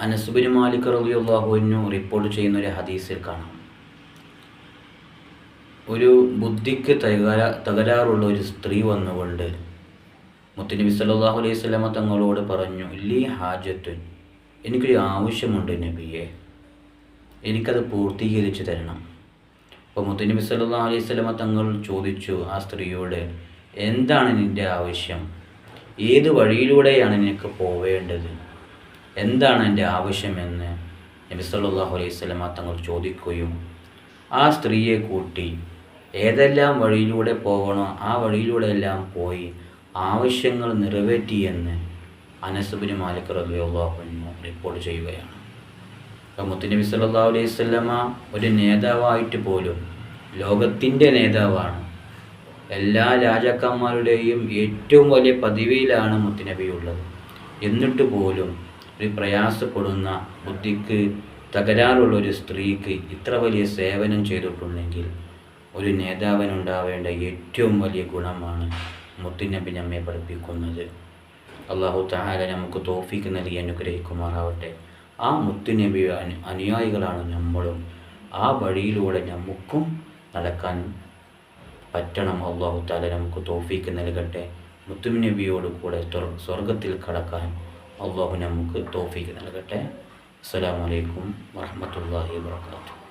Anas bin Malik റളിയല്ലാഹു അൻഹു report ചെയ്യുന്ന ഒരു ഹദീസിൽ കാണാം, ഒരു ബുദ്ധിക്ക് തകരാറുള്ള ഒരു സ്ത്രീ വന്നുകൊണ്ട് മുത്തുനബി സല്ലല്ലാഹു അലൈഹി വസല്ലമ തങ്ങളോട് പറഞ്ഞു, ലീ ഹാജത്തുൻ, എനിക്കൊരു ആവശ്യമുണ്ട് നബിയെ, എനിക്കത് പൂർത്തീകരിച്ച് തരണം. അപ്പോൾ മുത്തുനബി സല്ലല്ലാഹു അലൈഹി വസല്ലമ തങ്ങൾ ചോദിച്ചു ആ സ്ത്രീയോട്, എന്താണ് നിൻ്റെ ആവശ്യം? ഏത് വഴിയിലൂടെയാണ് നിനക്ക് പോവേണ്ടത്? എന്താണ് എൻ്റെ ആവശ്യമെന്ന് നബി സല്ലല്ലാഹു അലൈഹി വസല്ലമ തങ്ങൾ ചോദിക്കുകയും ആ സ്ത്രീയെ കൂട്ടി ഏതെല്ലാം വഴിയിലൂടെ പോകണോ ആ വഴിയിലൂടെ എല്ലാം പോയി ആവശ്യങ്ങൾ നിറവേറ്റിയെന്ന് അനസ് ബിൻ മാലിക് റളിയല്ലാഹു അൻഹു റിപ്പോർട്ട് ചെയ്യുകയാണ്. അപ്പോൾ മുത്തുനബി സല്ലല്ലാഹു അലൈഹി വസല്ലമ ഒരു നേതാവായിട്ട് പോലും, ലോകത്തിൻ്റെ നേതാവാണ്, എല്ലാ രാജാക്കന്മാരുടെയും ഏറ്റവും വലിയ പദവിയിലാണ് മുത്തുനബി ഉള്ളത്. എന്നിട്ട് പോലും ഒരു പ്രയാസപ്പെടുന്ന, ബുദ്ധിക്ക് തകരാറുള്ള ഒരു സ്ത്രീക്ക് ഇത്ര വലിയ സേവനം ചെയ്തിട്ടുണ്ടെങ്കിൽ ഒരു നേതാവിനുണ്ടാവേണ്ട ഏറ്റവും വലിയ ഗുണമാണ് മുത്തുനബി നമ്മെ പഠിപ്പിക്കുന്നത്. അല്ലാഹു തആല നമുക്ക് തൗഫീഖ് നൽകി അനുഗ്രഹിക്കുമാറാവട്ടെ. ആ മുത്തുനബി അനുയായികളാണ് നമ്മളും. ആ വഴിയിലൂടെ നമുക്കും നടക്കാൻ പറ്റണം. അല്ലാഹു തആല നമുക്ക് തൗഫീഖ് നൽകട്ടെ. മുത്തുനബിയോട് കൂടെ സ്വർഗത്തിൽ കടക്കാൻ അല്ലാഹു നമുക്ക് തൗഫീഖ് നൽകട്ടെ. അസ്സലാമു അലൈക്കും വറഹ്മത്തുള്ളാഹി വബറകാതുഹു.